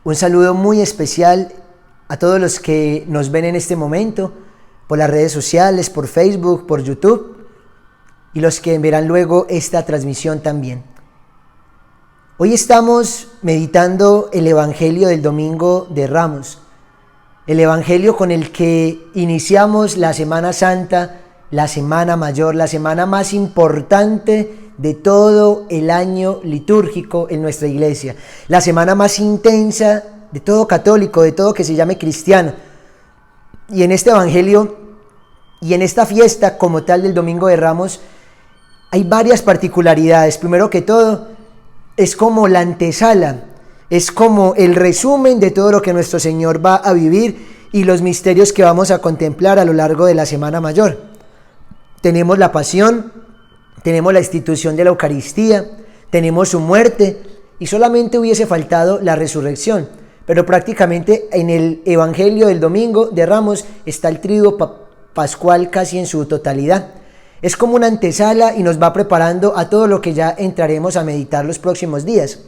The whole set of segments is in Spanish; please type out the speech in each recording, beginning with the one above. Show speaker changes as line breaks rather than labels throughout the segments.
Un saludo muy especial a todos los que nos ven en este momento, por las redes sociales, por Facebook, por YouTube, y los que verán luego esta transmisión también. Hoy estamos meditando el Evangelio del Domingo de Ramos, el Evangelio con el que iniciamos la Semana Santa, la Semana Mayor, la semana más importante de todo el año litúrgico en nuestra iglesia, la semana más intensa de todo católico, de todo que se llame cristiano. Y en este Evangelio y en esta fiesta como tal del Domingo de Ramos hay varias particularidades. Primero que todo, es como la antesala, es como el resumen de todo lo que nuestro Señor va a vivir y los misterios que vamos a contemplar a lo largo de la Semana Mayor. Tenemos la pasión, tenemos la institución de la Eucaristía, tenemos su muerte y solamente hubiese faltado la resurrección. Pero prácticamente en el Evangelio del Domingo de Ramos está el Tríduo Pascual casi en su totalidad. Es como una antesala y nos va preparando a todo lo que ya entraremos a meditar los próximos días.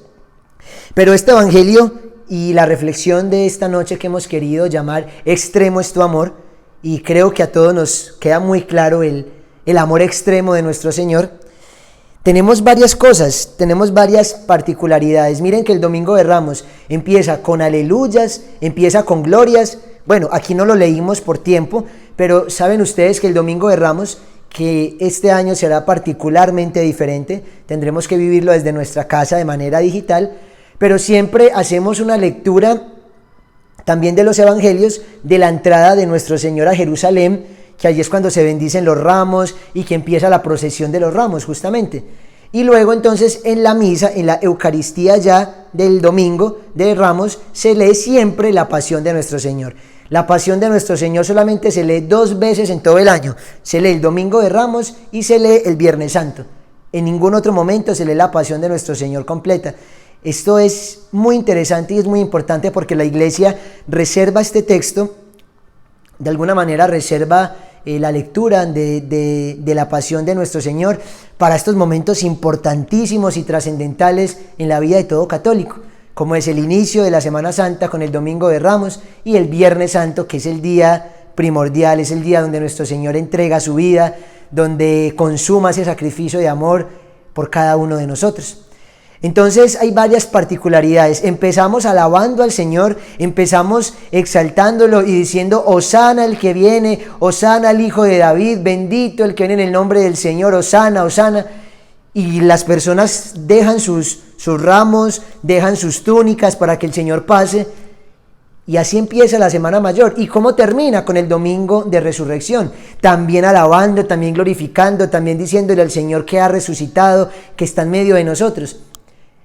Pero este Evangelio y la reflexión de esta noche que hemos querido llamar Extremo es tu amor, y creo que a todos nos queda muy claro el amor extremo de nuestro Señor, tenemos varias cosas, tenemos varias particularidades. Miren que el Domingo de Ramos empieza con aleluyas, empieza con glorias. Bueno, aquí no lo leímos por tiempo, pero saben ustedes que el Domingo de Ramos, que este año será particularmente diferente, tendremos que vivirlo desde nuestra casa de manera digital, pero siempre hacemos una lectura también de los evangelios de la entrada de nuestro Señor a Jerusalén, que allí es cuando se bendicen los ramos y que empieza la procesión de los ramos justamente. Y luego entonces en la misa, en la Eucaristía ya del Domingo de Ramos, se lee siempre la pasión de nuestro Señor. La pasión de nuestro Señor solamente se lee 2 veces en todo el año. Se lee el Domingo de Ramos y se lee el Viernes Santo. En ningún otro momento se lee la pasión de nuestro Señor completa. Esto es muy interesante y es muy importante porque la Iglesia reserva este texto, de alguna manera reserva la lectura de la pasión de nuestro Señor para estos momentos importantísimos y trascendentales en la vida de todo católico, como es el inicio de la Semana Santa con el Domingo de Ramos y el Viernes Santo, que es el día primordial, es el día donde nuestro Señor entrega su vida, donde consuma ese sacrificio de amor por cada uno de nosotros. Entonces hay varias particularidades. Empezamos alabando al Señor, empezamos exaltándolo y diciendo Hosana el que viene, Hosana el Hijo de David, bendito el que viene en el nombre del Señor, Hosana, Hosana. Y las personas dejan sus ramos, dejan sus túnicas para que el Señor pase. Y así empieza la Semana Mayor. ¿Y cómo termina? Con el Domingo de Resurrección. También alabando, también glorificando, también diciéndole al Señor que ha resucitado, que está en medio de nosotros.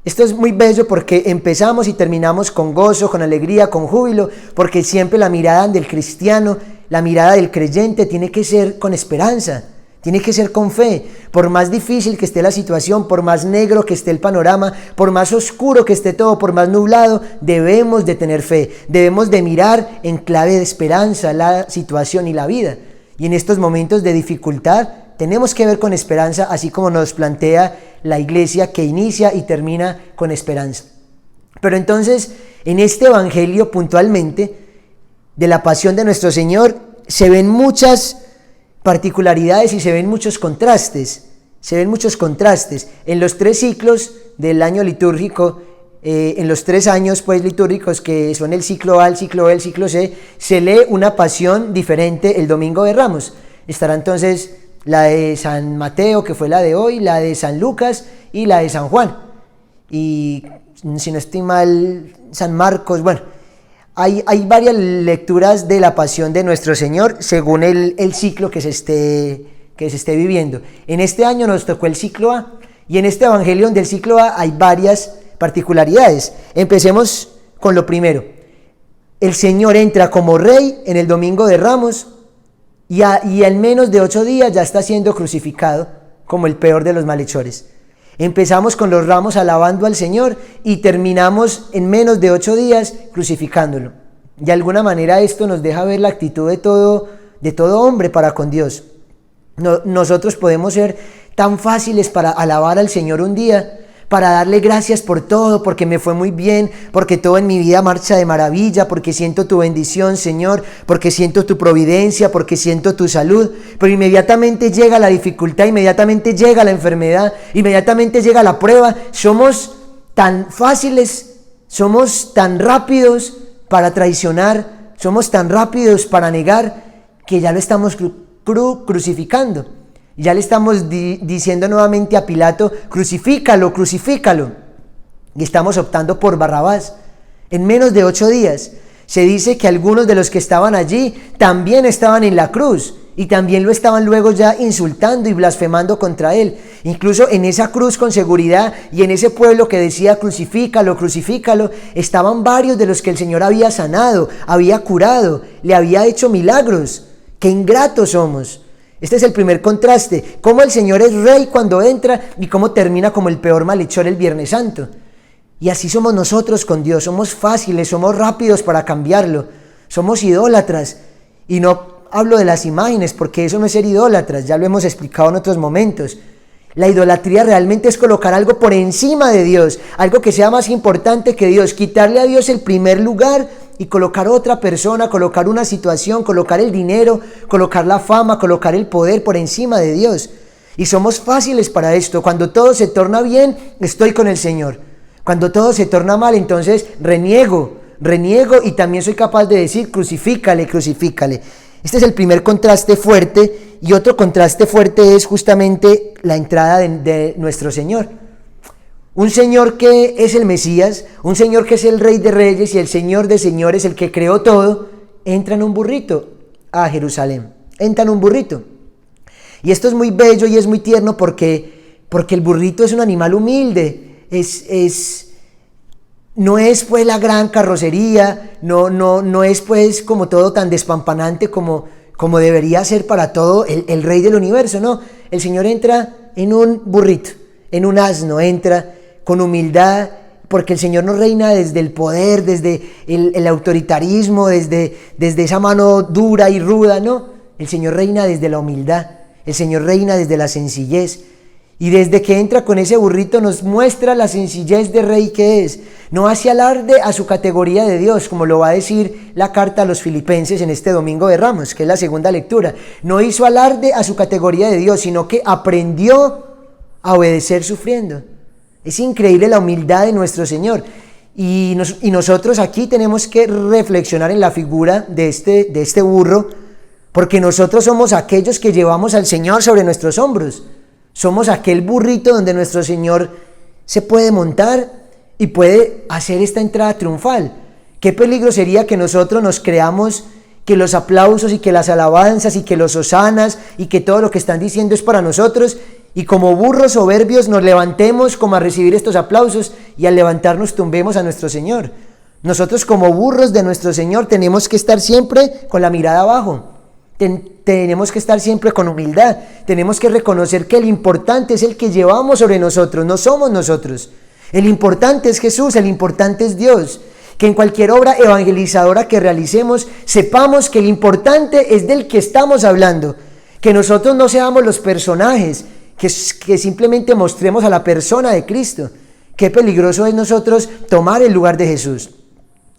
Esto es muy bello porque empezamos y terminamos con gozo, con alegría, con júbilo, porque siempre la mirada del cristiano, la mirada del creyente tiene que ser con esperanza, tiene que ser con fe. Por más difícil que esté la situación, por más negro que esté el panorama, por más oscuro que esté todo, por más nublado, debemos de tener fe, debemos de mirar en clave de esperanza la situación y la vida. Y en estos momentos de dificultad tenemos que ver con esperanza, así como nos plantea la Iglesia, que inicia y termina con esperanza. Pero entonces, en este Evangelio puntualmente, de la pasión de nuestro Señor, se ven muchas particularidades y se ven muchos contrastes. En los 3 ciclos del año litúrgico, en los 3 años pues litúrgicos, que son el ciclo A, el ciclo B, el ciclo C, se lee una pasión diferente el Domingo de Ramos. Estará entonces la de San Mateo, que fue la de hoy, la de San Lucas y la de San Juan. Y si no estoy mal, San Marcos. Bueno, hay varias lecturas de la pasión de nuestro Señor según el ciclo que se esté viviendo. En este año nos tocó el ciclo A, y en este Evangelio del ciclo A hay varias particularidades. Empecemos con lo primero. El Señor entra como Rey en el Domingo de Ramos, y en menos de 8 días ya está siendo crucificado como el peor de los malhechores. Empezamos con los ramos alabando al Señor y terminamos en menos de 8 días crucificándolo. De alguna manera esto nos deja ver la actitud de todo hombre para con Dios. Nosotros podemos ser tan fáciles para alabar al Señor un día, para darle gracias por todo, porque me fue muy bien, porque todo en mi vida marcha de maravilla, porque siento tu bendición, Señor, porque siento tu providencia, porque siento tu salud. Pero inmediatamente llega la dificultad, inmediatamente llega la enfermedad, inmediatamente llega la prueba. Somos tan fáciles, somos tan rápidos para traicionar, somos tan rápidos para negar, que ya lo estamos crucificando. Ya le estamos diciendo nuevamente a Pilato, crucifícalo, crucifícalo. Y estamos optando por Barrabás. En menos de 8 días se dice que algunos de los que estaban allí también estaban en la cruz y también lo estaban luego ya insultando y blasfemando contra él. Incluso en esa cruz con seguridad y en ese pueblo que decía crucifícalo, crucifícalo, estaban varios de los que el Señor había sanado, había curado, le había hecho milagros. ¡Qué ingratos somos! Este es el primer contraste, cómo el Señor es rey cuando entra y cómo termina como el peor malhechor el Viernes Santo. Y así somos nosotros con Dios, somos fáciles, somos rápidos para cambiarlo, somos idólatras. Y no hablo de las imágenes, porque eso no es ser idólatras, ya lo hemos explicado en otros momentos. La idolatría realmente es colocar algo por encima de Dios, algo que sea más importante que Dios, quitarle a Dios el primer lugar y colocar otra persona, colocar una situación, colocar el dinero, colocar la fama, colocar el poder por encima de Dios. Y somos fáciles para esto. Cuando todo se torna bien, estoy con el Señor. Cuando todo se torna mal, entonces reniego y también soy capaz de decir crucifícale, crucifícale. Este es el primer contraste fuerte, y otro contraste fuerte es justamente la entrada de nuestro Señor. Un Señor que es el Mesías, un Señor que es el Rey de Reyes y el Señor de Señores, el que creó todo, entra en un burrito a Jerusalén, entra en un burrito. Y esto es muy bello y es muy tierno porque el burrito es un animal humilde, no es pues la gran carrocería, no es pues como todo tan despampanante como debería ser para todo el Rey del universo, no. El Señor entra en un burrito, en un asno, entra con humildad, porque el Señor no reina desde el poder, desde el autoritarismo, desde esa mano dura y ruda, no. El Señor reina desde la humildad, el Señor reina desde la sencillez. Y desde que entra con ese burrito nos muestra la sencillez de rey que es. No hace alarde a su categoría de Dios, como lo va a decir la carta a los Filipenses en este Domingo de Ramos, que es la segunda lectura. No hizo alarde a su categoría de Dios, sino que aprendió a obedecer sufriendo. Es increíble la humildad de nuestro Señor. Y nosotros aquí tenemos que reflexionar en la figura de este burro, porque nosotros somos aquellos que llevamos al Señor sobre nuestros hombros. Somos aquel burrito donde nuestro Señor se puede montar y puede hacer esta entrada triunfal. Qué peligro sería que nosotros nos creamos que los aplausos y que las alabanzas y que los hosanas y que todo lo que están diciendo es para nosotros, y como burros soberbios nos levantemos como a recibir estos aplausos y al levantarnos tumbemos a nuestro Señor. Nosotros como burros de nuestro Señor tenemos que estar siempre con la mirada abajo. Tenemos que estar siempre con humildad, tenemos que reconocer que el importante es el que llevamos sobre nosotros, no somos nosotros. El importante es Jesús, el importante es Dios. Que en cualquier obra evangelizadora que realicemos, sepamos que el importante es del que estamos hablando, que nosotros no seamos los personajes, que simplemente mostremos a la persona de Cristo. Qué peligroso es nosotros tomar el lugar de Jesús.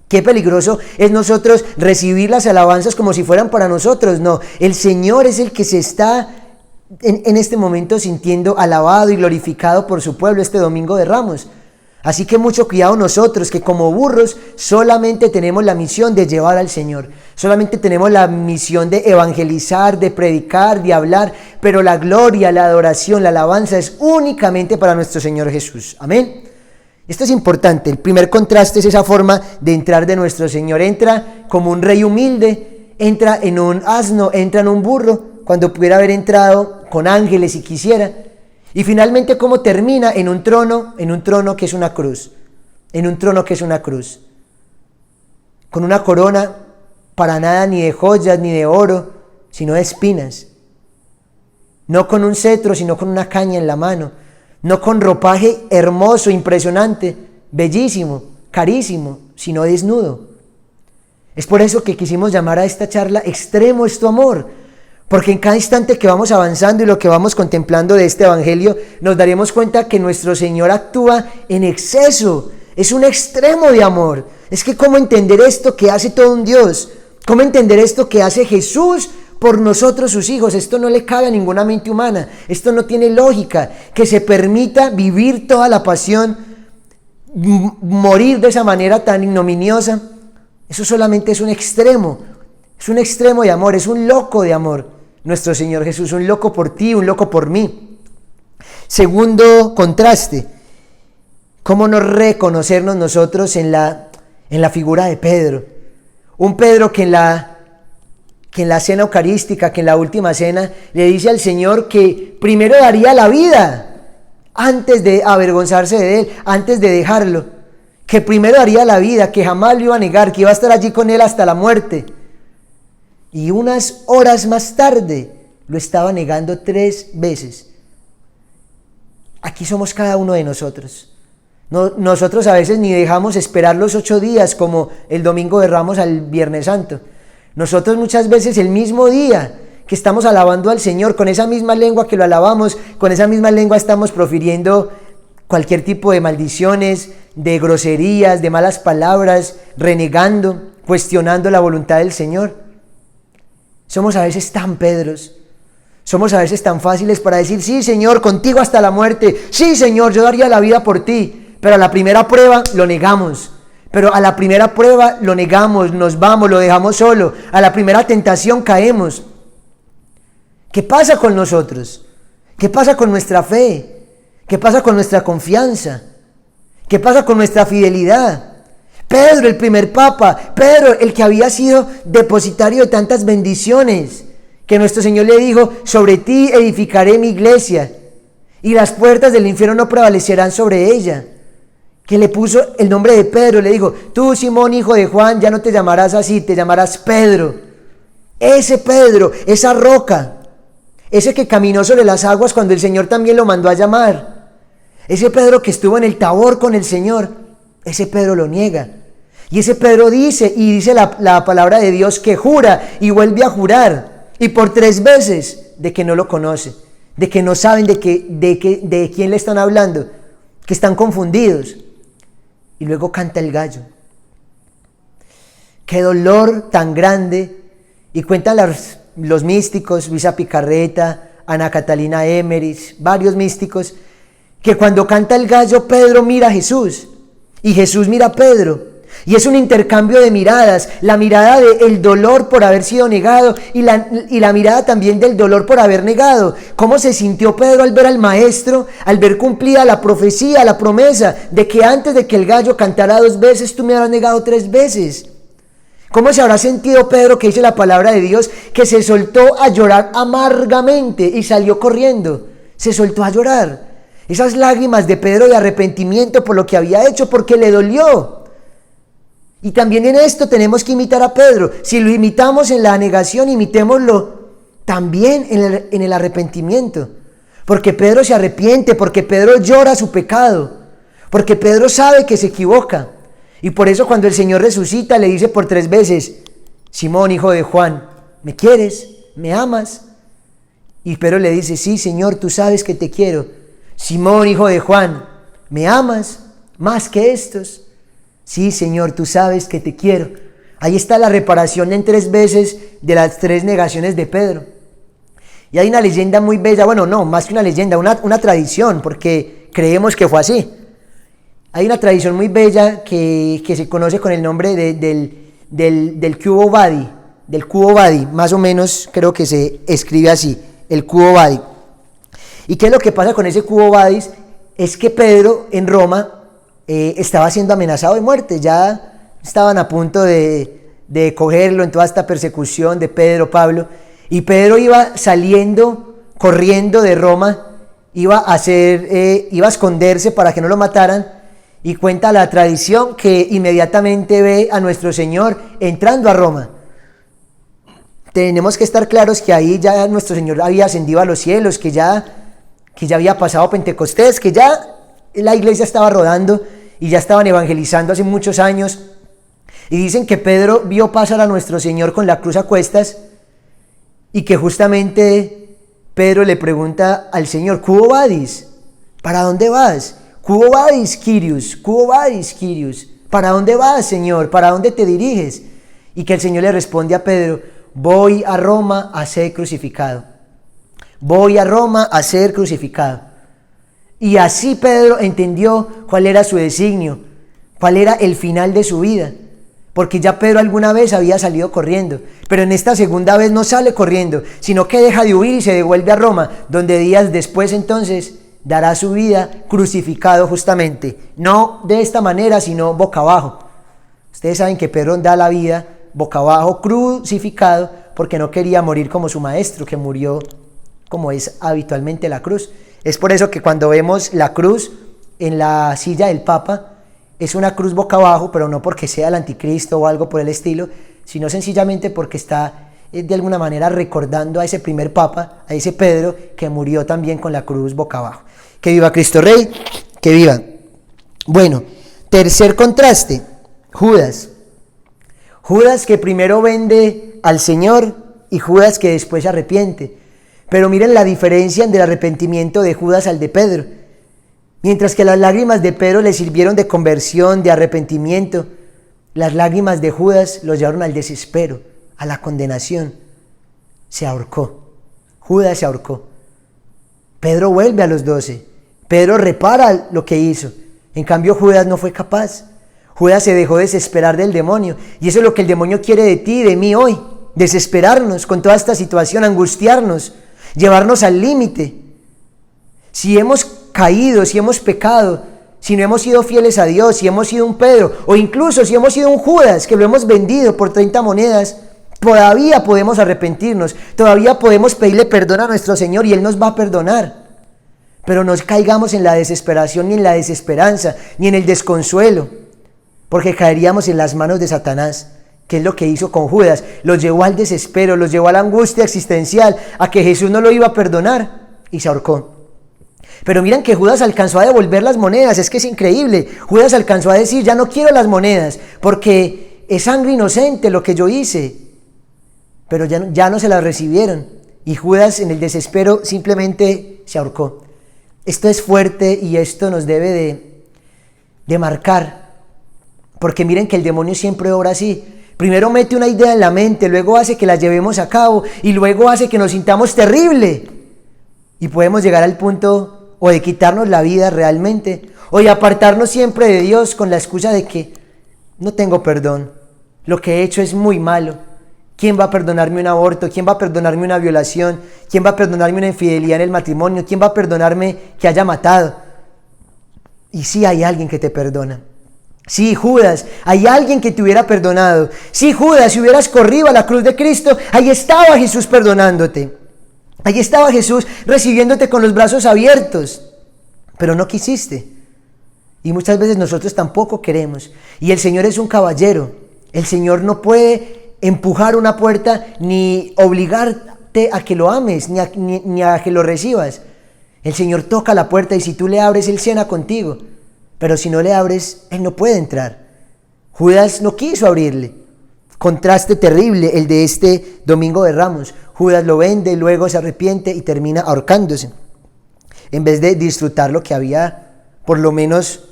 Qué peligroso es nosotros recibir las alabanzas como si fueran para nosotros. No, el Señor es el que se está en este momento sintiendo alabado y glorificado por su pueblo este Domingo de Ramos. Así que mucho cuidado nosotros, que como burros solamente tenemos la misión de llevar al Señor. Solamente tenemos la misión de evangelizar, de predicar, de hablar, pero la gloria, la adoración, la alabanza es únicamente para nuestro Señor Jesús. Amén. Esto es importante. El primer contraste es esa forma de entrar de nuestro Señor. Entra como un rey humilde, entra en un asno, entra en un burro, cuando pudiera haber entrado con ángeles si quisiera. Y finalmente, ¿cómo termina? En un trono que es una cruz. En un trono que es una cruz. Con una corona para nada ni de joyas ni de oro, sino de espinas. No con un cetro, sino con una caña en la mano. No con ropaje hermoso, impresionante, bellísimo, carísimo, sino desnudo. Es por eso que quisimos llamar a esta charla Extremo es tu amor, Porque en cada instante que vamos avanzando y lo que vamos contemplando de este evangelio, nos daremos cuenta que nuestro Señor actúa en exceso. Es un extremo de amor. Es que ¿cómo entender esto que hace todo un Dios? ¿Cómo entender esto que hace Jesús por nosotros sus hijos? Esto no le cabe a ninguna mente humana. Esto no tiene lógica. Que se permita vivir toda la pasión, morir de esa manera tan ignominiosa. Eso solamente es un extremo. Es un extremo de amor. Es un loco de amor. Nuestro Señor Jesús, un loco por ti, un loco por mí. Segundo contraste. ¿Cómo no reconocernos nosotros en la figura de Pedro? Un Pedro que en la cena eucarística, que en la última cena, le dice al Señor que primero daría la vida antes de avergonzarse de Él, antes de dejarlo. Que primero daría la vida, que jamás lo iba a negar, que iba a estar allí con Él hasta la muerte. Y unas horas más tarde lo estaba negando 3 veces. Aquí somos cada uno de nosotros. Nosotros a veces ni dejamos esperar los 8 días como el domingo de Ramos al Viernes Santo. Nosotros muchas veces el mismo día que estamos alabando al Señor, con esa misma lengua que lo alabamos, con esa misma lengua estamos profiriendo cualquier tipo de maldiciones, de groserías, de malas palabras, renegando, cuestionando la voluntad del Señor. Somos a veces tan Pedros. Somos a veces tan fáciles para decir, sí Señor, contigo hasta la muerte. Sí Señor, yo daría la vida por ti. Pero a la primera prueba lo negamos. Pero a la primera prueba lo negamos, nos vamos, lo dejamos solo. A la primera tentación caemos. ¿Qué pasa con nosotros? ¿Qué pasa con nuestra fe? ¿Qué pasa con nuestra confianza? ¿Qué pasa con nuestra fidelidad? Pedro, el primer papa, Pedro, el que había sido depositario de tantas bendiciones, que nuestro Señor le dijo, sobre ti edificaré mi iglesia, y las puertas del infierno no prevalecerán sobre ella. Que le puso el nombre de Pedro, le dijo, tú Simón, hijo de Juan, ya no te llamarás así, te llamarás Pedro. Ese Pedro, esa roca, ese que caminó sobre las aguas cuando el Señor también lo mandó a llamar, ese Pedro que estuvo en el Tabor con el Señor, ese Pedro lo niega. Y ese Pedro dice la palabra de Dios que jura y vuelve a jurar, y por 3 veces de que no lo conoce, de que no saben de quién le están hablando, que están confundidos. Y luego canta el gallo. Qué dolor tan grande. Y cuentan los místicos, Luisa Picarreta, Ana Catalina Emmerich, varios místicos, que cuando canta el gallo, Pedro mira a Jesús y Jesús mira a Pedro. Y es un intercambio de miradas, la mirada del dolor por haber sido negado y la mirada también del dolor por haber negado. ¿Cómo se sintió Pedro al ver al maestro, al ver cumplida la profecía, la promesa de que antes de que el gallo cantara 2 veces, tú me habrás negado 3 veces? ¿Cómo se habrá sentido Pedro, que dice la palabra de Dios, que se soltó a llorar amargamente y salió corriendo? Se soltó a llorar. Esas lágrimas de Pedro de arrepentimiento por lo que había hecho, porque le dolió. Y también en esto tenemos que imitar a Pedro. Si lo imitamos en la negación, imitémoslo también en el arrepentimiento. Porque Pedro se arrepiente, porque Pedro llora su pecado, porque Pedro sabe que se equivoca. Y por eso cuando el Señor resucita le dice por 3 veces, Simón, hijo de Juan, ¿me quieres? ¿Me amas? Y Pedro le dice, sí Señor, tú sabes que te quiero. Simón, hijo de Juan, ¿me amas más que estos? Sí, Señor, tú sabes que te quiero. Ahí está la reparación en 3 veces de las 3 negaciones de Pedro. Y hay una leyenda muy bella, bueno, no, más que una leyenda, una tradición, porque creemos que fue así. Hay una tradición muy bella que se conoce con el nombre del Quo Vadis, del Quo Vadis, más o menos creo que se escribe así, el Quo Vadis. ¿Y qué es lo que pasa con ese Quo Vadis? Es que Pedro en Roma estaba siendo amenazado de muerte, ya estaban a punto de cogerlo en toda esta persecución de Pedro, Pablo, y Pedro iba saliendo, corriendo de Roma, iba a esconderse para que no lo mataran, y cuenta la tradición que inmediatamente ve a nuestro Señor entrando a Roma. Tenemos que estar claros que ahí ya nuestro Señor había ascendido a los cielos, que ya había pasado Pentecostés, que ya la iglesia estaba rodando y ya estaban evangelizando hace muchos años. Y dicen que Pedro vio pasar a nuestro Señor con la cruz a cuestas y que justamente Pedro le pregunta al Señor, ¿Quo vadis? ¿Para dónde vas? ¿Quo vadis, Kyrios? ¿Quo vadis, Kyrios? ¿Para dónde vas, Señor? ¿Para dónde te diriges? Y que el Señor le responde a Pedro, voy a Roma a ser crucificado. Voy a Roma a ser crucificado. Y así Pedro entendió cuál era su designio, cuál era el final de su vida. Porque ya Pedro alguna vez había salido corriendo, pero en esta segunda vez no sale corriendo, sino que deja de huir y se devuelve a Roma, donde días después entonces dará su vida crucificado justamente, no de esta manera, sino boca abajo. Ustedes saben que Pedro da la vida boca abajo, crucificado, porque no quería morir como su maestro, que murió como es habitualmente la cruz. Es por eso que cuando vemos la cruz en la silla del Papa, es una cruz boca abajo, pero no porque sea el anticristo o algo por el estilo, sino sencillamente porque está de alguna manera recordando a ese primer Papa, a ese Pedro, que murió también con la cruz boca abajo. Que viva Cristo Rey, que viva. Bueno, tercer contraste, Judas. Judas que primero vende al Señor y Judas que después se arrepiente. Pero miren la diferencia del arrepentimiento de Judas al de Pedro. Mientras que las lágrimas de Pedro le sirvieron de conversión, de arrepentimiento, las lágrimas de Judas lo llevaron al desespero, a la condenación. Se ahorcó. Judas se ahorcó. Pedro vuelve a los 12. Pedro repara lo que hizo. En cambio, Judas no fue capaz. Judas se dejó desesperar del demonio. Y eso es lo que el demonio quiere de ti y de mí hoy. Desesperarnos con toda esta situación, angustiarnos, llevarnos al límite. Si hemos caído, si hemos pecado, si no hemos sido fieles a Dios, si hemos sido un Pedro, o incluso si hemos sido un Judas, que lo hemos vendido por 30 monedas, todavía podemos arrepentirnos, todavía podemos pedirle perdón a nuestro Señor y Él nos va a perdonar. Pero no caigamos en la desesperación, ni en la desesperanza, ni en el desconsuelo, porque caeríamos en las manos de Satanás, que es lo que hizo con Judas. Los llevó al desespero, los llevó a la angustia existencial, a que Jesús no lo iba a perdonar, y se ahorcó. Pero miren que Judas alcanzó a devolver las monedas, es que es increíble. Judas alcanzó a decir, ya no quiero las monedas, porque es sangre inocente lo que yo hice. Pero ya no se las recibieron. Y Judas en el desespero simplemente se ahorcó. Esto es fuerte y esto nos debe de marcar. Porque miren que el demonio siempre obra así. Primero mete una idea en la mente, luego hace que la llevemos a cabo y luego hace que nos sintamos terrible. Y podemos llegar al punto o de quitarnos la vida realmente, o de apartarnos siempre de Dios con la excusa de que no tengo perdón, lo que he hecho es muy malo. ¿Quién va a perdonarme un aborto? ¿Quién va a perdonarme una violación? ¿Quién va a perdonarme una infidelidad en el matrimonio? ¿Quién va a perdonarme que haya matado? Y sí hay alguien que te perdona. Sí, Judas, hay alguien que te hubiera perdonado. Sí, Judas, si hubieras corrido a la cruz de Cristo, ahí estaba Jesús perdonándote. Allí estaba Jesús recibiéndote con los brazos abiertos, pero no quisiste. Y muchas veces nosotros tampoco queremos. Y el Señor es un caballero. El Señor no puede empujar una puerta ni obligarte a que lo ames, ni a que lo recibas. El Señor toca la puerta y si tú le abres, Él cena contigo. Pero si no le abres, Él no puede entrar. Judas no quiso abrirle. Contraste terrible el de este Domingo de Ramos. Judas lo vende, luego se arrepiente y termina ahorcándose, en vez de disfrutar lo que había por lo menos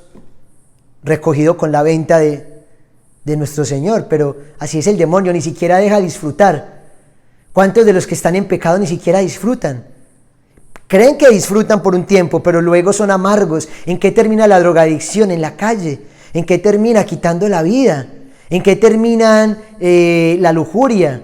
recogido con la venta de nuestro Señor. Pero así es el demonio, ni siquiera deja disfrutar. ¿Cuántos de los que están en pecado ni siquiera disfrutan? Creen que disfrutan por un tiempo, pero luego son amargos. ¿En qué termina la drogadicción? En la calle. ¿En qué termina? Quitando la vida. ¿En qué terminan la lujuria?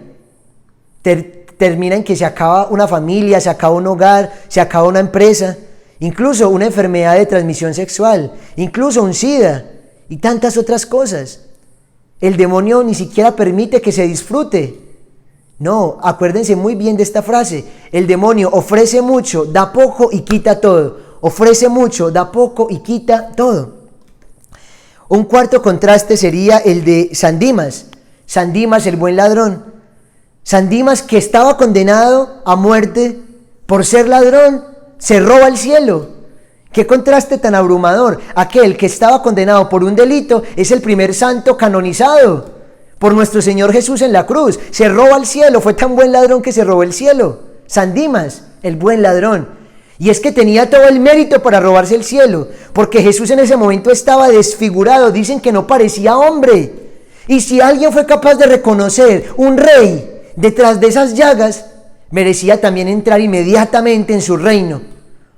Termina en que se acaba una familia, se acaba un hogar, se acaba una empresa, incluso una enfermedad de transmisión sexual, incluso un SIDA y tantas otras cosas. El demonio ni siquiera permite que se disfrute. No, acuérdense muy bien de esta frase. El demonio ofrece mucho, da poco y quita todo. Ofrece mucho, da poco y quita todo. Un cuarto contraste sería el de San Dimas. San Dimas, el buen ladrón. San Dimas, que estaba condenado a muerte por ser ladrón, se roba el cielo. ¡Qué contraste tan abrumador! Aquel que estaba condenado por un delito es el primer santo canonizado. por nuestro Señor Jesús en la cruz. Se roba el cielo, fue tan buen ladrón que se robó el cielo. San Dimas, el buen ladrón. Y es que tenía todo el mérito para robarse el cielo, porque Jesús en ese momento estaba desfigurado, dicen que no parecía hombre. Y si alguien fue capaz de reconocer un rey detrás de esas llagas, merecía también entrar inmediatamente en su reino,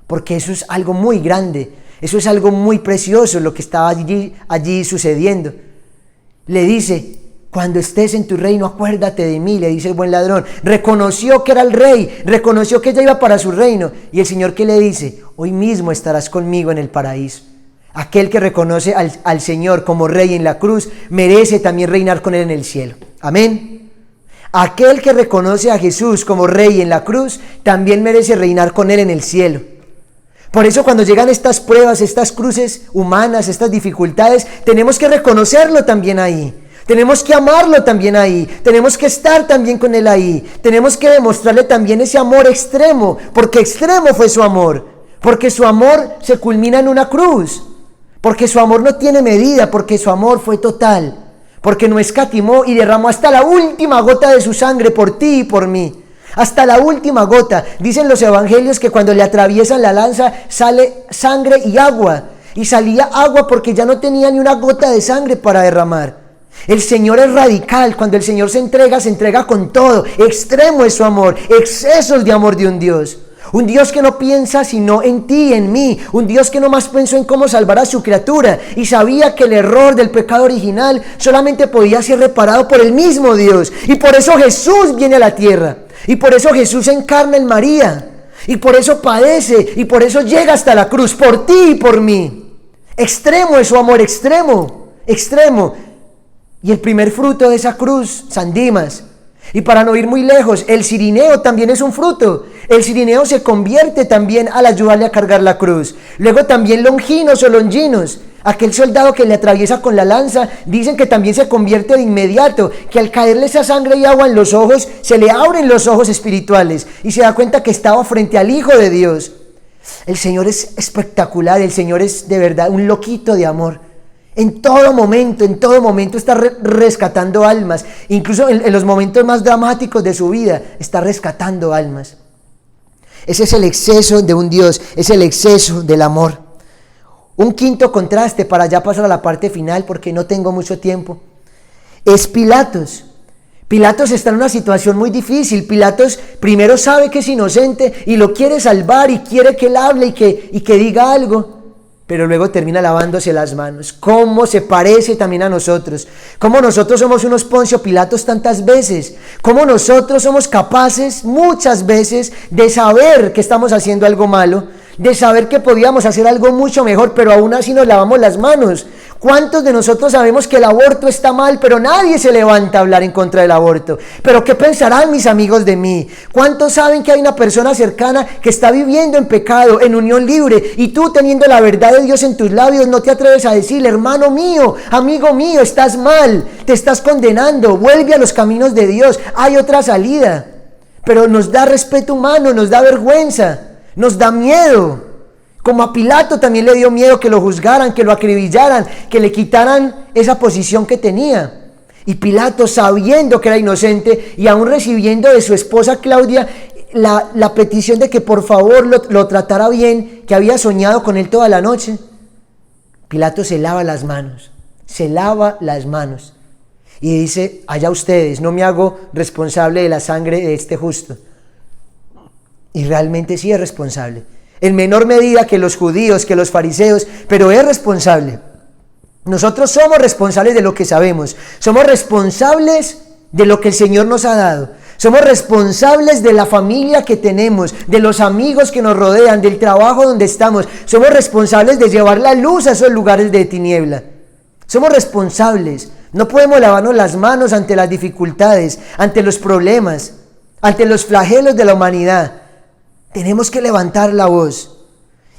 porque eso es algo muy grande, eso es algo muy precioso lo que estaba allí sucediendo. Le dice: cuando estés en tu reino, acuérdate de mí, le dice el buen ladrón. Reconoció que era el rey, reconoció que ya iba para su reino. Y el Señor, ¿qué le dice? Hoy mismo estarás conmigo en el paraíso. Aquel que reconoce al Señor como rey en la cruz, merece también reinar con él en el cielo. Amén. Aquel que reconoce a Jesús como rey en la cruz, también merece reinar con él en el cielo. Por eso cuando llegan estas pruebas, estas cruces humanas, estas dificultades, tenemos que reconocerlo también ahí. Tenemos que amarlo también ahí, tenemos que estar también con él ahí, tenemos que demostrarle también ese amor extremo, porque extremo fue su amor, porque su amor se culmina en una cruz, porque su amor no tiene medida, porque su amor fue total, porque no escatimó y derramó hasta la última gota de su sangre por ti y por mí, hasta la última gota. Dicen los evangelios que cuando le atraviesan la lanza sale sangre y agua, y salía agua porque ya no tenía ni una gota de sangre para derramar. El Señor es radical. Cuando el Señor se entrega con todo. Extremo es su amor, excesos de amor de un Dios que no piensa sino en ti y en mí, un Dios que no más pensó en cómo salvar a su criatura y sabía que el error del pecado original solamente podía ser reparado por el mismo Dios, y por eso Jesús viene a la tierra, y por eso Jesús se encarna en María, y por eso padece, y por eso llega hasta la cruz, por ti y por mí. Extremo es su amor, extremo. Y el primer fruto de esa cruz, San Dimas. Y para no ir muy lejos, el cirineo también es un fruto. El cirineo se convierte también al ayudarle a cargar la cruz. Luego también Longinos o Longinos, aquel soldado que le atraviesa con la lanza, dicen que también se convierte de inmediato, que al caerle esa sangre y agua en los ojos, se le abren los ojos espirituales y se da cuenta que estaba frente al Hijo de Dios. El Señor es espectacular, el Señor es de verdad un loquito de amor. En todo momento está rescatando almas, incluso en los momentos más dramáticos de su vida, está rescatando almas. Ese es el exceso de un Dios, es el exceso del amor. Un quinto contraste para ya pasar a la parte final, porque no tengo mucho tiempo, es Pilatos. Pilatos está en una situación muy difícil. Pilatos primero sabe que es inocente y lo quiere salvar y quiere que él hable y que diga algo, pero luego termina lavándose las manos. ¿Cómo se parece también a nosotros? ¿Cómo nosotros somos unos Poncio Pilatos tantas veces? ¿Cómo nosotros somos capaces muchas veces de saber que estamos haciendo algo malo, de saber que podíamos hacer algo mucho mejor, pero aún así nos lavamos las manos? ¿Cuántos de nosotros sabemos que el aborto está mal, pero nadie se levanta a hablar en contra del aborto? ¿Pero qué pensarán mis amigos de mí? ¿Cuántos saben que hay una persona cercana que está viviendo en pecado, en unión libre, y tú, teniendo la verdad de Dios en tus labios, no te atreves a decirle: hermano mío, amigo mío, estás mal, te estás condenando, vuelve a los caminos de Dios, hay otra salida? Pero nos da respeto humano, nos da vergüenza, nos da miedo. Como a Pilato también le dio miedo que lo juzgaran, que lo acribillaran, que le quitaran esa posición que tenía. Y Pilato, sabiendo que era inocente y aún recibiendo de su esposa Claudia la petición de que por favor lo tratara bien, que había soñado con él toda la noche, Pilato se lava las manos y dice: allá ustedes, no me hago responsable de la sangre de este justo. Y realmente sí es responsable, en menor medida que los judíos, que los fariseos, pero es responsable. Nosotros somos responsables de lo que sabemos, somos responsables de lo que el Señor nos ha dado, somos responsables de la familia que tenemos, de los amigos que nos rodean, del trabajo donde estamos, somos responsables de llevar la luz a esos lugares de tiniebla. Somos responsables, no podemos lavarnos las manos ante las dificultades, ante los problemas, ante los flagelos de la humanidad. Tenemos que levantar la voz.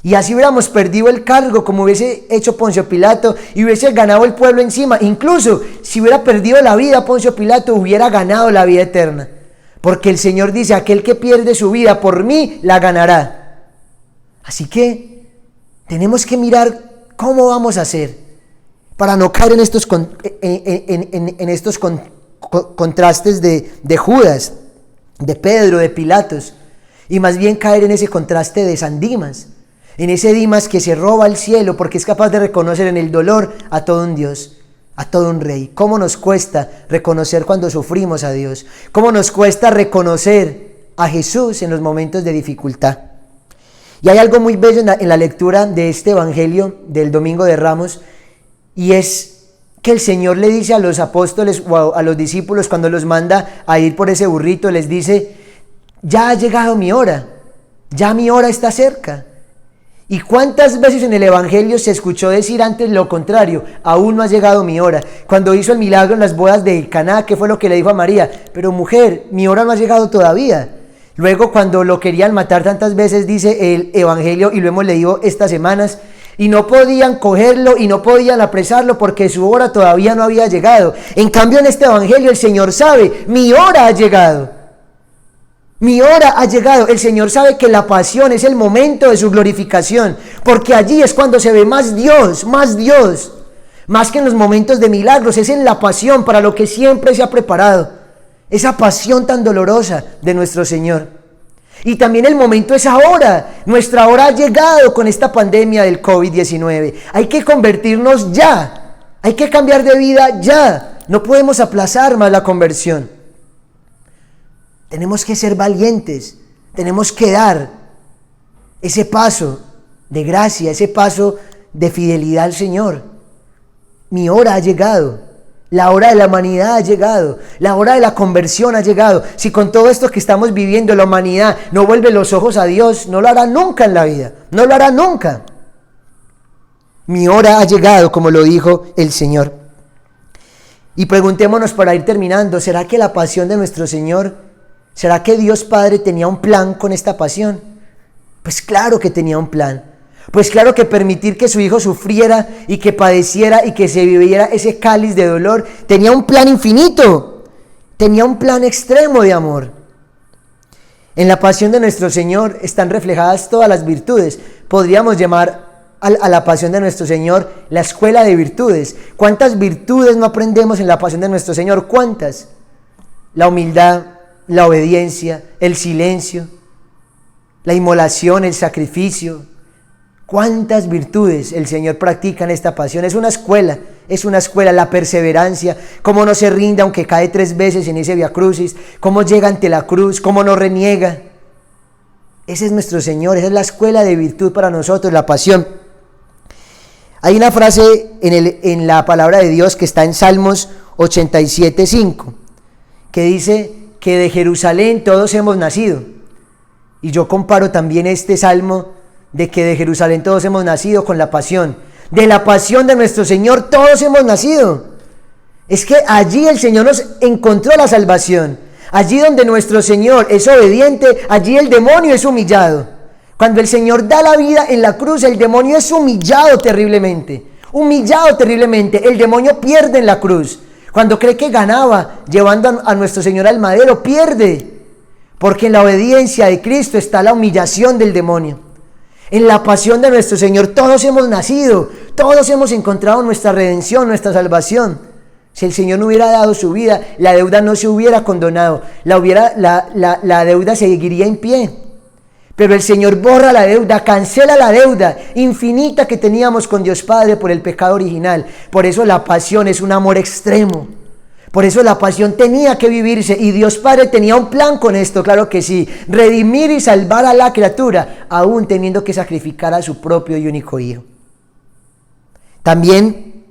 Y así hubiéramos perdido el cargo, como hubiese hecho Poncio Pilato, y hubiese ganado el pueblo encima. Incluso si hubiera perdido la vida Poncio Pilato, hubiera ganado la vida eterna. Porque el Señor dice: aquel que pierde su vida por mí, la ganará. Así que tenemos que mirar cómo vamos a hacer. para no caer en estos, contrastes de Judas, de Pedro, de Pilatos, y más bien caer en ese contraste de San Dimas, en ese Dimas que se roba el cielo porque es capaz de reconocer en el dolor a todo un Dios, a todo un rey. ¿Cómo nos cuesta reconocer cuando sufrimos a Dios? ¿Cómo nos cuesta reconocer a Jesús en los momentos de dificultad? Y hay algo muy bello en la lectura de este evangelio del Domingo de Ramos, y es que el Señor le dice a los apóstoles o a los discípulos cuando los manda a ir por ese burrito, les dice: ya ha llegado mi hora, ya mi hora está cerca. ¿Y cuántas veces en el evangelio se escuchó decir antes lo contrario? Aún no ha llegado mi hora. Cuando hizo el milagro en las bodas de Caná, ¿qué fue lo que le dijo a María? Pero mujer, mi hora no ha llegado todavía. Luego, cuando lo querían matar tantas veces, dice el evangelio, y lo hemos leído estas semanas, y no podían cogerlo y no podían apresarlo porque su hora todavía no había llegado. En cambio, en este evangelio el Señor sabe: mi hora ha llegado. Mi hora ha llegado. El Señor sabe que la pasión es el momento de su glorificación, porque allí es cuando se ve más Dios, más que en los momentos de milagros. Es en la pasión para lo que siempre se ha preparado, esa pasión tan dolorosa de nuestro Señor. Y también el momento es ahora. Nuestra hora ha llegado con esta pandemia del COVID-19. Hay que convertirnos ya, hay que cambiar de vida ya. No podemos aplazar más la conversión. Tenemos que ser valientes, tenemos que dar ese paso de gracia, ese paso de fidelidad al Señor. Mi hora ha llegado, la hora de la humanidad ha llegado, la hora de la conversión ha llegado. Si con todo esto que estamos viviendo la humanidad no vuelve los ojos a Dios, no lo hará nunca en la vida, no lo hará nunca. Mi hora ha llegado, como lo dijo el Señor. Y preguntémonos para ir terminando, ¿será que la pasión de nuestro Señor, será que Dios Padre tenía un plan con esta pasión? Pues claro que tenía un plan. Pues claro que permitir que su Hijo sufriera y que padeciera y que se viviera ese cáliz de dolor, tenía un plan infinito, tenía un plan extremo de amor. En la pasión de nuestro Señor están reflejadas todas las virtudes. Podríamos llamar a la pasión de nuestro Señor la escuela de virtudes. ¿Cuántas virtudes no aprendemos en la pasión de nuestro Señor? ¿Cuántas? La humildad, la obediencia, el silencio, la inmolación, el sacrificio. ¿Cuántas virtudes el Señor practica en esta pasión? Es una escuela, la perseverancia, cómo no se rinde aunque cae 3 veces en ese Via Crucis, cómo llega ante la cruz, cómo no reniega. Ese es nuestro Señor, esa es la escuela de virtud para nosotros, la pasión. Hay una frase en la palabra de Dios que está en Salmos 87:5, que dice que de Jerusalén todos hemos nacido. Y yo comparo también este salmo de que de Jerusalén todos hemos nacido con la pasión. De la pasión de nuestro Señor todos hemos nacido. Es que allí el Señor nos encontró la salvación. Allí donde nuestro Señor es obediente, allí el demonio es humillado. Cuando el Señor da la vida en la cruz, el demonio es humillado terriblemente. El demonio pierde en la cruz. Cuando cree que ganaba llevando a nuestro Señor al madero, pierde. Porque en la obediencia de Cristo está la humillación del demonio. En la pasión de nuestro Señor todos hemos nacido, todos hemos encontrado nuestra redención, nuestra salvación. Si el Señor no hubiera dado su vida, la deuda no se hubiera condonado, la deuda seguiría en pie. Pero el Señor borra la deuda, cancela la deuda infinita que teníamos con Dios Padre por el pecado original. Por eso la pasión es un amor extremo. Por eso la pasión tenía que vivirse y Dios Padre tenía un plan con esto, claro que sí. Redimir y salvar a la criatura, aún teniendo que sacrificar a su propio y único Hijo. También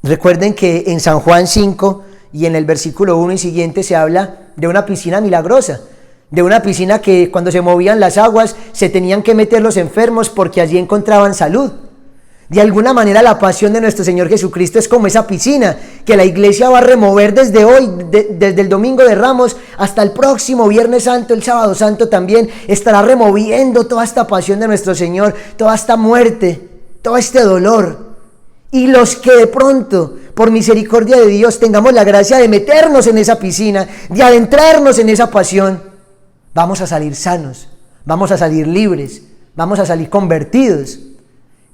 recuerden que en San Juan 5 y en el versículo 1 y siguiente se habla de una piscina milagrosa. De una piscina que cuando se movían las aguas se tenían que meter los enfermos porque allí encontraban salud. De alguna manera la pasión de nuestro Señor Jesucristo es como esa piscina que la iglesia va a remover desde hoy, desde el Domingo de Ramos hasta el próximo Viernes Santo, el Sábado Santo también estará removiendo toda esta pasión de nuestro Señor, toda esta muerte, todo este dolor. Y los que de pronto, por misericordia de Dios, tengamos la gracia de meternos en esa piscina, de adentrarnos en esa pasión, vamos a salir sanos, vamos a salir libres, vamos a salir convertidos.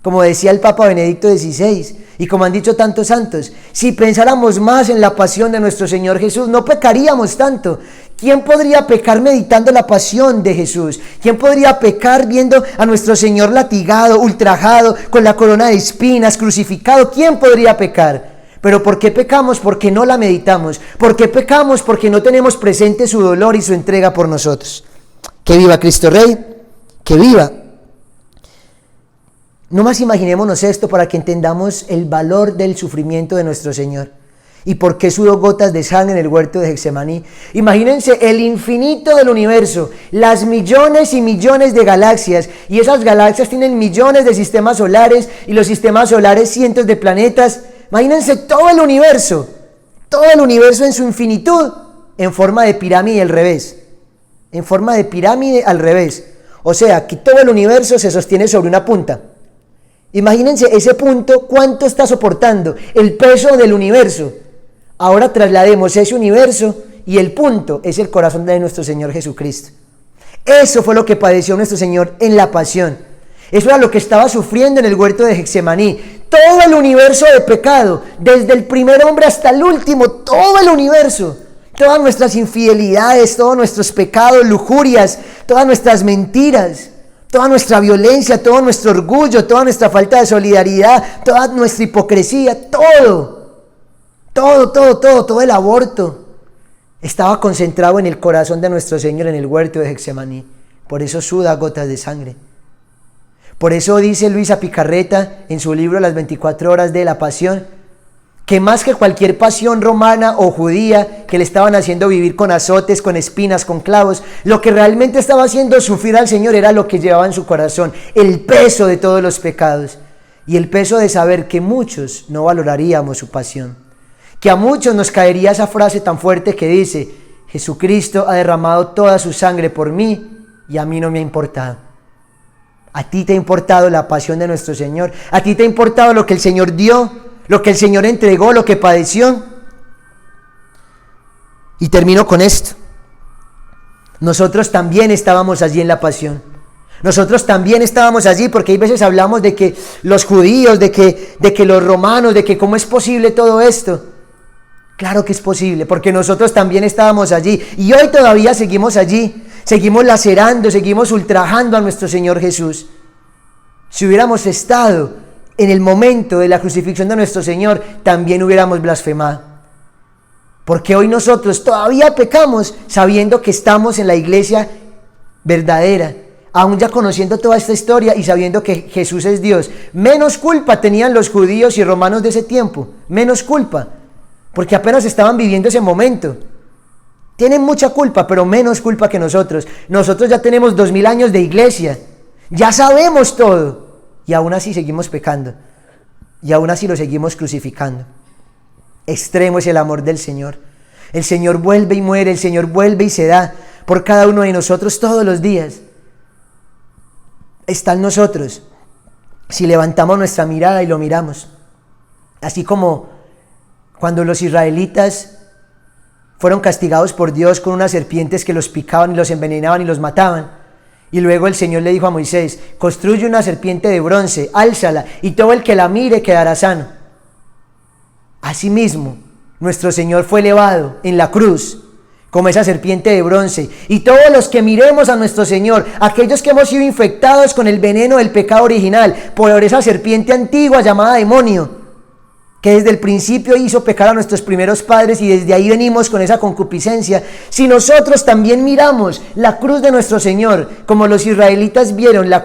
como decía el Papa Benedicto XVI, y como han dicho tantos santos, si pensáramos más en la pasión de nuestro Señor Jesús, no pecaríamos tanto. ¿Quién podría pecar meditando la pasión de Jesús? ¿Quién podría pecar viendo a nuestro Señor latigado, ultrajado, con la corona de espinas, crucificado? ¿Quién podría pecar? ¿Pero por qué pecamos? Porque no la meditamos. ¿Por qué pecamos? Porque no tenemos presente su dolor y su entrega por nosotros. ¡Que viva Cristo Rey! ¡Que viva! No más imaginémonos esto para que entendamos el valor del sufrimiento de nuestro Señor y por qué sudó gotas de sangre en el huerto de Getsemaní. Imagínense el infinito del universo, las millones y millones de galaxias, y esas galaxias tienen millones de sistemas solares y los sistemas solares cientos de planetas. Imagínense todo el universo en su infinitud en forma de pirámide al revés, en forma de pirámide al revés. O sea, que todo el universo se sostiene sobre una punta. Imagínense ese punto, ¿cuánto está soportando? El peso del universo. Ahora traslademos ese universo y el punto es el corazón de nuestro Señor Jesucristo. Eso fue lo que padeció nuestro Señor en la pasión. Eso era lo que estaba sufriendo en el huerto de Getsemaní. Todo el universo de pecado, desde el primer hombre hasta el último, todo el universo. Todas nuestras infidelidades, todos nuestros pecados, lujurias, todas nuestras mentiras, toda nuestra violencia, todo nuestro orgullo, toda nuestra falta de solidaridad, toda nuestra hipocresía, todo el aborto estaba concentrado en el corazón de nuestro Señor en el huerto de Getsemaní. Por eso suda gotas de sangre. Por eso dice Luisa Picarreta en su libro Las 24 horas de la pasión, que más que cualquier pasión romana o judía que le estaban haciendo vivir con azotes, con espinas, con clavos, lo que realmente estaba haciendo sufrir al Señor era lo que llevaba en su corazón, el peso de todos los pecados y el peso de saber que muchos no valoraríamos su pasión, que a muchos nos caería esa frase tan fuerte que dice: Jesucristo ha derramado toda su sangre por mí y a mí no me ha importado. ¿A ti te ha importado la pasión de nuestro Señor? ¿A ti te ha importado lo que el Señor dio? Lo que el Señor entregó, lo que padeció. Y termino con esto. Nosotros también estábamos allí en la pasión. Nosotros también estábamos allí, porque hay veces hablamos de que los judíos, de que los romanos, de que cómo es posible todo esto. Claro que es posible, porque nosotros también estábamos allí. Y hoy todavía seguimos allí. Seguimos lacerando, seguimos ultrajando a nuestro Señor Jesús. Si hubiéramos estado en el momento de la crucifixión de nuestro Señor, también hubiéramos blasfemado. Porque hoy nosotros todavía pecamos sabiendo que estamos en la iglesia verdadera, aún ya conociendo toda esta historia y sabiendo que Jesús es Dios. Menos culpa tenían los judíos y romanos de ese tiempo, menos culpa, porque apenas estaban viviendo ese momento. Tienen mucha culpa, pero menos culpa que nosotros. Nosotros ya tenemos 2000 años de iglesia, ya sabemos todo. Y aún así seguimos pecando. Y aún así lo seguimos crucificando. Extremo es el amor del Señor. El Señor vuelve y muere, el Señor vuelve y se da por cada uno de nosotros todos los días. Está en nosotros si levantamos nuestra mirada y lo miramos. Así como cuando los israelitas fueron castigados por Dios con unas serpientes que los picaban y los envenenaban y los mataban. Y luego el Señor le dijo a Moisés: construye una serpiente de bronce, álzala, y todo el que la mire quedará sano. Asimismo, nuestro Señor fue elevado en la cruz como esa serpiente de bronce, y todos los que miremos a nuestro Señor, aquellos que hemos sido infectados con el veneno del pecado original, por esa serpiente antigua llamada demonio, que desde el principio hizo pecar a nuestros primeros padres y desde ahí venimos con esa concupiscencia. Si nosotros también miramos la cruz de nuestro Señor, como los israelitas vieron la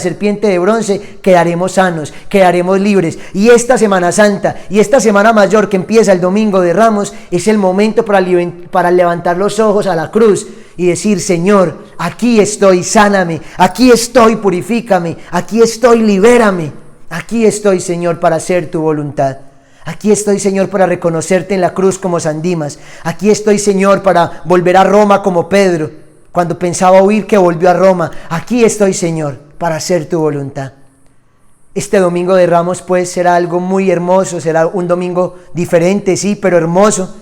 serpiente de bronce, quedaremos sanos, quedaremos libres. Y esta Semana Santa y esta Semana Mayor que empieza el Domingo de Ramos es el momento para levantar los ojos a la cruz y decir: Señor, aquí estoy, sáname, aquí estoy, purifícame, aquí estoy, libérame. Aquí estoy, Señor, para hacer tu voluntad. Aquí estoy, Señor, para reconocerte en la cruz como San Dimas. Aquí estoy, Señor, para volver a Roma como Pedro, cuando pensaba huir, que volvió a Roma. Aquí estoy, Señor, para hacer tu voluntad. Este Domingo de Ramos, pues, será algo muy hermoso, será un domingo diferente, sí, pero hermoso.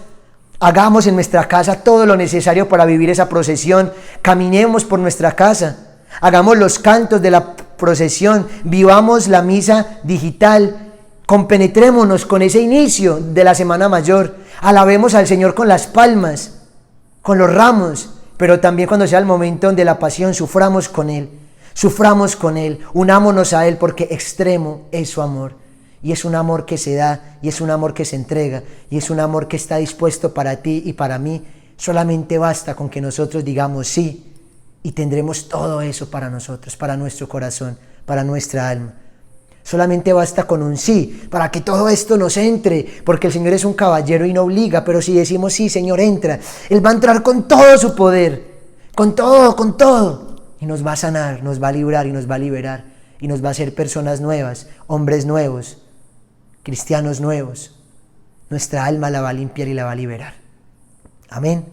Hagamos en nuestra casa todo lo necesario para vivir esa procesión. Caminemos por nuestra casa. Hagamos los cantos de la procesión, vivamos la misa digital, compenetrémonos con ese inicio de la Semana Mayor, alabemos al Señor con las palmas, con los ramos, pero también cuando sea el momento de la pasión, suframos con Él, unámonos a Él, porque extremo es su amor. Y es un amor que se da, y es un amor que se entrega, y es un amor que está dispuesto para ti y para mí. Solamente basta con que nosotros digamos sí, y tendremos todo eso para nosotros, para nuestro corazón, para nuestra alma. Solamente basta con un sí, para que todo esto nos entre, porque el Señor es un caballero y no obliga, pero si decimos sí, Señor, entra, Él va a entrar con todo su poder, con todo, y nos va a sanar, nos va a librar y nos va a liberar, y nos va a hacer personas nuevas, hombres nuevos, cristianos nuevos. Nuestra alma la va a limpiar y la va a liberar. Amén.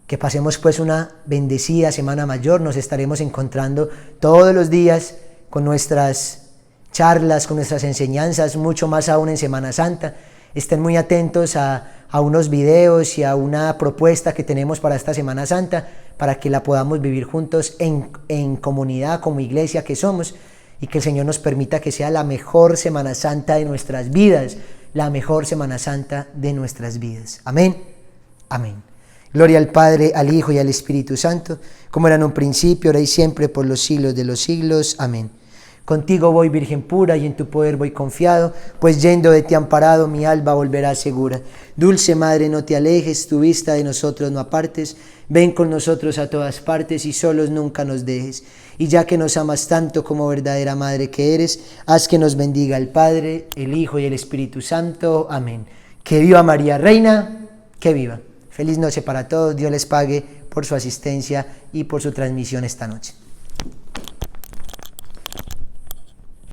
Que pasemos pues una bendecida Semana Mayor. Nos estaremos encontrando todos los días con nuestras charlas, con nuestras enseñanzas, mucho más aún en Semana Santa. Estén muy atentos a unos videos y a una propuesta que tenemos para esta Semana Santa, para que la podamos vivir juntos en comunidad, como iglesia que somos, y que el Señor nos permita que sea la mejor Semana Santa de nuestras vidas, la mejor Semana Santa de nuestras vidas. Amén. Amén. Gloria al Padre, al Hijo y al Espíritu Santo, como era en un principio, ahora y siempre, por los siglos de los siglos. Amén. Contigo voy, Virgen pura, y en tu poder voy confiado, pues yendo de ti amparado, mi alma volverá segura. Dulce Madre, no te alejes, tu vista de nosotros no apartes, ven con nosotros a todas partes y solos nunca nos dejes. Y ya que nos amas tanto como verdadera Madre que eres, haz que nos bendiga el Padre, el Hijo y el Espíritu Santo. Amén. Que viva María Reina, que viva. Feliz noche para todos, Dios les pague por su asistencia y por su transmisión esta noche.